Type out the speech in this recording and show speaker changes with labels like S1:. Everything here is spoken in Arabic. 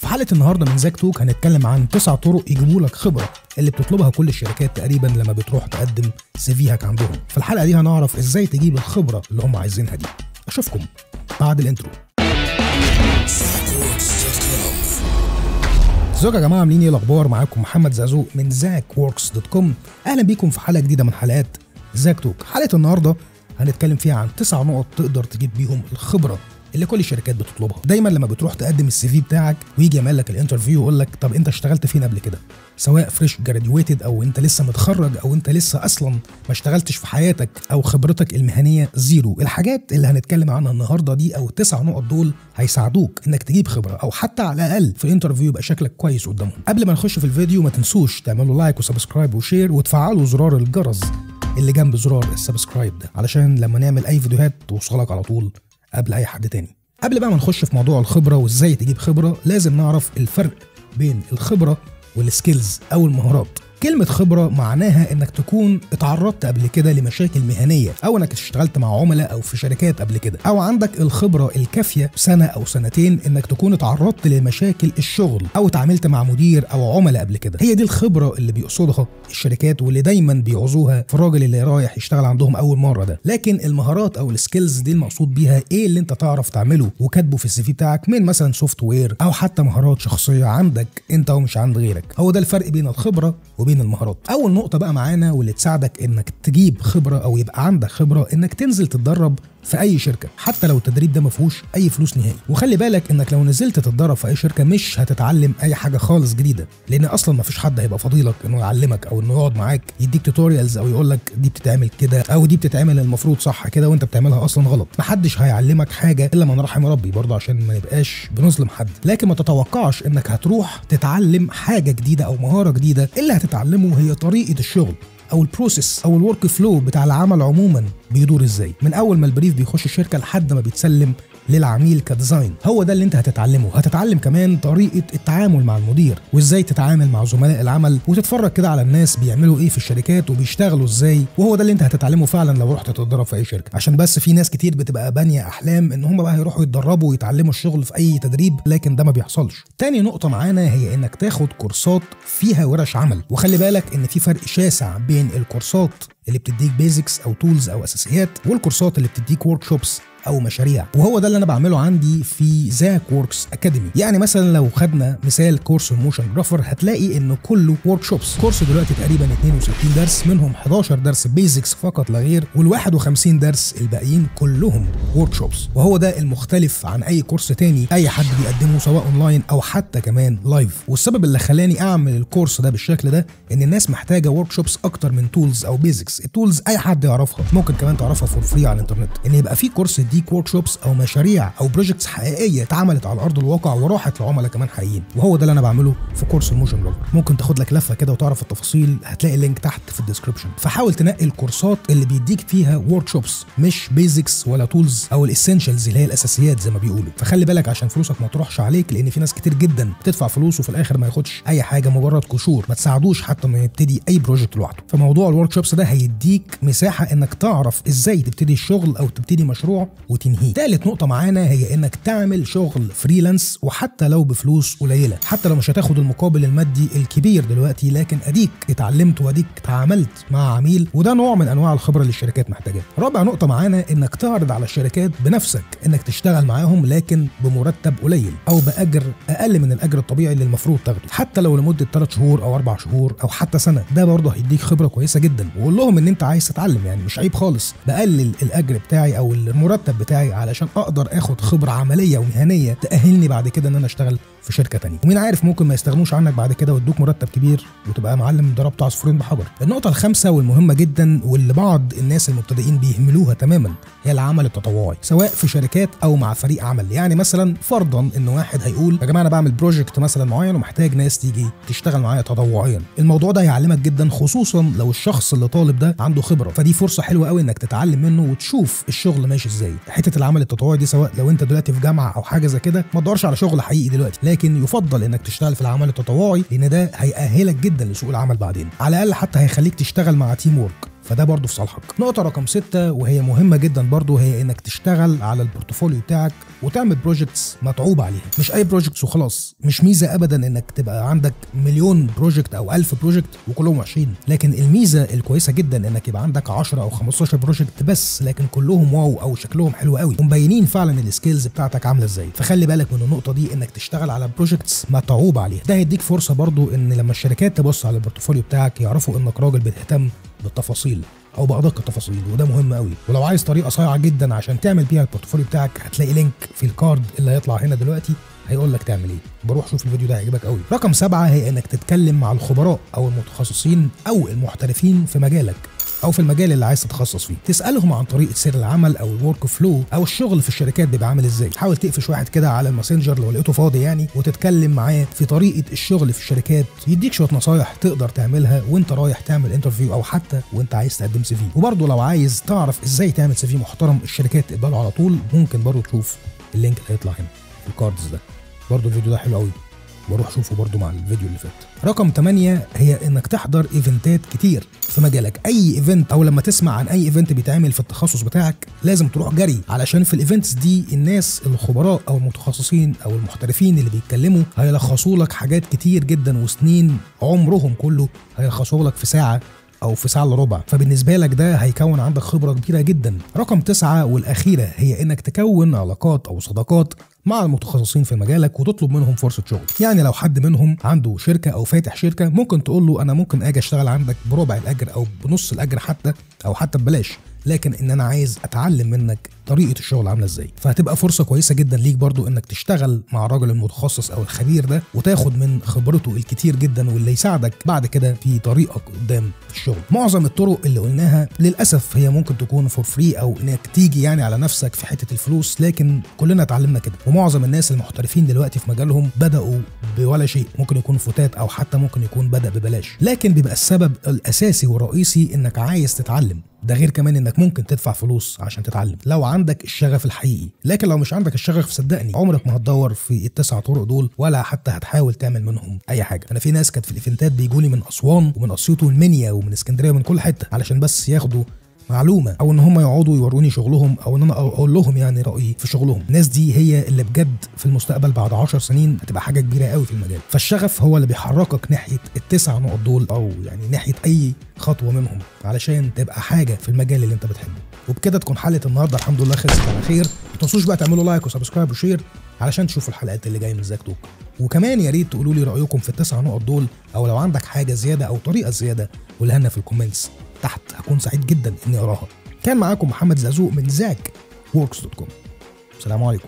S1: في حلقة النهارده من زاك توك هنتكلم عن 9 طرق يجيبوا لك خبرة اللي بتطلبها كل الشركات تقريبا لما بتروح تقدم سيفيهك عندهم. في الحلقة دي هنعرف ازاي تجيب الخبرة اللي هم عايزينها دي. اشوفكم بعد الانترو. ازيكم يا جماعة، عاملين ايه الاخبار؟ معاكم محمد زازوق من zakworks.com. اهلا بيكم في حلقة جديدة من حلقات زاك توك. حلقة النهارده هنتكلم فيها عن 9 نقط تقدر تجيب بيهم الخبرة اللي كل الشركات بتطلبها. دايما لما بتروح تقدم السي في بتاعك ويجي يعمل لك الانترفيو يقول لك طب انت اشتغلت فين قبل كده؟ سواء فريش جراديويتد او انت لسه متخرج او انت لسه اصلا ما اشتغلتش في حياتك او خبرتك المهنيه زيرو. الحاجات اللي هنتكلم عنها النهارده دي او ال9 نقط دول هيساعدوك انك تجيب خبره او حتى على الاقل في الانترفيو يبقى شكلك كويس قدامهم. قبل ما نخش في الفيديو ما تنسوش تعملوا لايك وسبسكرايب وشير وتفعلوا زرار الجرس اللي جنب زرار السبسكرايب ده علشان لما نعمل اي فيديوهات توصلك على طول قبل اي حد تاني. قبل بقى ما نخش في موضوع الخبرة وازاي تجيب خبرة لازم نعرف الفرق بين الخبرة والسكيلز او المهارات. كلمة خبرة معناها انك تكون اتعرضت قبل كده لمشاكل مهنية او انك اشتغلت مع عملاء او في شركات قبل كده او عندك الخبرة الكافية سنة او سنتين انك تكون اتعرضت لمشاكل الشغل او اتعاملت مع مدير او عملاء قبل كده. هي دي الخبرة اللي بيقصدها الشركات واللي دايما بيعوزوها في الراجل اللي رايح يشتغل عندهم اول مرة ده. لكن المهارات او السكيلز دي المقصود بيها ايه اللي انت تعرف تعمله وكاتبه في السي في بتاعك من مثلا سوفت وير او حتى مهارات شخصية عندك انت ومش عند غيرك. هو ده الفرق بين الخبرة وبين المهارات. اول نقطه بقى معانا واللي تساعدك انك تجيب خبره او يبقى عندك خبره انك تنزل تتدرب في اي شركه حتى لو التدريب ده ما فيهوش اي فلوس نهائي. وخلي بالك انك لو نزلت تتدرب في اي شركه مش هتتعلم اي حاجه خالص جديده، لان اصلا ما فيش حد هيبقى فضيلك انه يعلمك او انه يقعد معاك يديك توتوريالز او يقول لك دي بتتعمل كده او دي بتتعمل المفروض صح كده وانت بتعملها اصلا غلط. ما حدش هيعلمك حاجه الا من رحم ربي برضه عشان ما نبقاش بنظلم حد. لكن ما تتوقعش انك هتروح تتعلم حاجه جديده او مهاره جديده. اللي هتتعلمه هي طريقه الشغل او البروسيس او الورك فلو بتاع العمل عموما بيدور ازاي من اول ما البريف بيخش الشركه لحد ما بيتسلم للعميل كديزاين. هو ده اللي انت هتتعلمه. هتتعلم كمان طريقه التعامل مع المدير وازاي تتعامل مع زملاء العمل وتتفرج كده على الناس بيعملوا ايه في الشركات وبيشتغلوا ازاي. وهو ده اللي انت هتتعلمه فعلا لو رحت تتدرب في اي شركه. عشان بس في ناس كتير بتبقى بانيه احلام ان هم بقى هيروحوا يتدربوا ويتعلموا الشغل في اي تدريب، لكن ده ما بيحصلش. تاني نقطه معانا هي انك تاخد كورسات فيها ورش عمل. وخلي بالك ان في فرق شاسع بين الكورسات اللي بتديك بيزكس او تولز او اساسيات والكورسات اللي بتديك ورك شوبس او مشاريع. وهو ده اللي انا بعمله عندي في زاك ووركس اكاديمي. يعني مثلا لو خدنا مثال كورس الموشن جرافر هتلاقي انه كله ورك شوبس. كورس دلوقتي تقريبا 62 درس، منهم 11 درس بيزكس فقط لا غير، وال51 درس الباقيين كلهم ورك شوبس. وهو ده المختلف عن اي كورس تاني اي حد بيقدمه سواء اونلاين او حتى كمان لايف. والسبب اللي خلاني اعمل الكورس ده بالشكل ده ان الناس محتاجه ورك شوبس اكتر من تولز او بيزكس. التولز اي حد يعرفها، ممكن كمان تعرفها فور فري على الانترنت. ان يبقى في كورس يديك ورك شوبس او مشاريع او بروجكتس حقيقيه اتعملت على ارض الواقع وراحت لعملاء كمان حقيقيين. وهو ده اللي انا بعمله في كورس الموشن جرافر. ممكن تاخد لك لفه كده وتعرف التفاصيل، هتلاقي اللينك تحت في الديسكربشن. فحاول تنقي الكورسات اللي بيديك فيها ورك شوبس مش بيزكس ولا تولز او الاسينشالز اللي هي الاساسيات زي ما بيقولوا. فخلي بالك عشان فلوسك ما تروحش عليك، لان في ناس كتير جدا بتدفع فلوس وفي الاخر ما ياخدش اي حاجه، مجرد قشور ما تساعدوش حتى انه يبتدي اي بروجكت لوحده. فموضوع الورك شوبس ده هيديك مساحه انك تعرف ازاي تبتدي الشغل او تبتدي مشروع وتنهيه. ثالث نقطه معانا هي انك تعمل شغل فريلانس وحتى لو بفلوس قليله، حتى لو مش هتاخد المقابل المادي الكبير دلوقتي، لكن اديك اتعلمت واديك تعاملت مع عميل، وده نوع من انواع الخبره اللي الشركات محتاجاها. رابع نقطه معانا انك تعرض على الشركات بنفسك انك تشتغل معاهم لكن بمرتب قليل او باجر اقل من الاجر الطبيعي اللي المفروض تاخده، حتى لو لمده 3 شهور او 4 شهور او حتى سنه. ده برضه هيديك خبره كويسه جدا. وقول لهم ان انت عايز تتعلم، يعني مش عيب خالص بقلل الاجر بتاعي او المرتب بتاعي علشان اقدر اخد خبره عمليه ومهنيه تاهلني بعد كده ان انا اشتغل في شركه تانية. ومين عارف ممكن ما يستغنوش عنك بعد كده ويدوك مرتب كبير وتبقى معلم ضربت عصفورين بحجر. النقطه الخامسه والمهمه جدا واللي بعض الناس المبتدئين بيهملوها تماما هي العمل التطوعي، سواء في شركات او مع فريق عمل. يعني مثلا فرضا ان واحد هيقول يا جماعه انا بعمل بروجكت مثلا معين ومحتاج ناس تيجي تشتغل معايا تطوعيا. الموضوع ده هيعلمك جدا، خصوصا لو الشخص اللي طالب ده عنده خبره، فدي فرصه حلوه قوي انك تتعلم منه وتشوف الشغل ماشي ازاي. حته العمل التطوعي دي سواء لو انت دلوقتي في جامعه او حاجه زي كده ما تدورش على شغل حقيقي دلوقتي، لكن يفضل انك تشتغل في العمل التطوعي لان ده هيأهلك جدا لسوق العمل بعدين. على الاقل حتى هيخليك تشتغل مع تيم وورك. فده برضو في صالحك. نقطة رقم 6 وهي مهمة جدا برضو، هي انك تشتغل على البورتفوليو بتاعك وتعمل بروجكتس متعوب عليها، مش اي بروجكتس وخلاص. مش ميزة ابدا انك تبقى عندك مليون بروجكت او 1000 بروجكت وكلهم وحشين، لكن الميزة الكويسة جدا انك يبقى عندك 10 او 15 بروجكت بس لكن كلهم واو او شكلهم حلو قوي ومبينين فعلا السكيلز بتاعتك عاملة ازاي. فخلي بالك من النقطة دي، انك تشتغل على بروجكتس متعوب عليها. ده هيديك فرصة برضو ان لما الشركات تبص على البورتفوليو بتاعك يعرفوا انك راجل بتهتم بالتفاصيل او بادق التفاصيل، وده مهم قوي. ولو عايز طريقه صايعه جدا عشان تعمل بيها البورتفوليو بتاعك، هتلاقي لينك في الكارد اللي هيطلع هنا دلوقتي هيقول لك تعمل ايه. بروح شوف الفيديو ده هيعجبك قوي. رقم 7 هي انك تتكلم مع الخبراء او المتخصصين او المحترفين في مجالك او في المجال اللي عايز تتخصص فيه. تسالهم عن طريقه سير العمل او الورك فلو او الشغل في الشركات بيبقى عامل ازاي. حاول تقفش واحد كده على الماسنجر لو لقيته فاضي يعني، وتتكلم معاه في طريقه الشغل في الشركات، يديك شويه نصايح تقدر تعملها وانت رايح تعمل انترفيو او حتى وانت عايز تقدم سي في. وبرده لو عايز تعرف ازاي تعمل سي في محترم الشركات تقبله على طول، ممكن برده تشوف اللينك اللي هيطلع هنا في الكاردز ده. برده الفيديو ده حلو قوي، بروح شوفه برضو مع الفيديو اللي فات. رقم 8 هي انك تحضر ايفنتات كتير في مجالك. اي ايفنت او لما تسمع عن اي ايفنت بيتعمل في التخصص بتاعك لازم تروح جري، علشان في الايفنتس دي الناس الخبراء او المتخصصين او المحترفين اللي بيتكلموا هيلخصوا لك حاجات كتير جدا وسنين عمرهم كله هيلخصوا لك في ساعة او في ساعه الا ربع. فبالنسبه لك ده هيكون عندك خبره كبيره جدا. رقم 9 والاخيره هي انك تكون علاقات او صداقات مع المتخصصين في مجالك وتطلب منهم فرصه شغل. يعني لو حد منهم عنده شركه او فاتح شركه، ممكن تقول له انا ممكن اجي اشتغل عندك بربع الاجر او بنص الاجر حتى او حتى ببلاش، لكن ان انا عايز اتعلم منك طريقه الشغل عامله ازاي. فهتبقى فرصه كويسه جدا ليك برضو انك تشتغل مع الراجل المتخصص او الخبير ده وتاخد من خبرته الكتير جدا واللي يساعدك بعد كده في طريقك قدام في الشغل. معظم الطرق اللي قلناها للاسف هي ممكن تكون فور فري او انك تيجي يعني على نفسك في حته الفلوس، لكن كلنا اتعلمنا كده. ومعظم الناس المحترفين دلوقتي في مجالهم بداوا بولا شيء، ممكن يكون فتات او حتى ممكن يكون بدا ببلاش، لكن بيبقى السبب الاساسي والرئيسي انك عايز تتعلم. ده غير كمان انك ممكن تدفع فلوس عشان تتعلم لو عندك الشغف الحقيقي، لكن لو مش عندك الشغف صدقني عمرك ما هتدور في ال9 طرق دول ولا حتى هتحاول تعمل منهم اي حاجه. انا في ناس كانت في الايفنتات بيجولي من اسوان ومن اسيوط والمنيا ومن اسكندريه ومن كل حته علشان بس ياخدوا معلومه او ان هم يقعدوا يوروني شغلهم او ان انا اقول لهم يعني رايي في شغلهم. الناس دي هي اللي بجد في المستقبل بعد 10 سنين هتبقى حاجه كبيره قوي في المجال. فالشغف هو اللي بيحركك ناحيه ال9 نقط دول او يعني ناحيه اي خطوه منهم علشان تبقى حاجه في المجال اللي انت بتحبه. وبكده تكون حلقه النهارده الحمد لله خلصت على خير. ما تنسوش بقى تعملوا لايك وسبسكرايب وشير علشان تشوفوا الحلقات اللي جايه من زاك توك. وكمان يا ريت تقولوا لي رايكم في ال9 نقط دول، او لو عندك حاجه زياده او طريقه زياده قولها لنا في الكومنتس تحت، هكون سعيد جدا اني اراها. كان معاكم محمد زازوق من ZakWorks.com. السلام عليكم.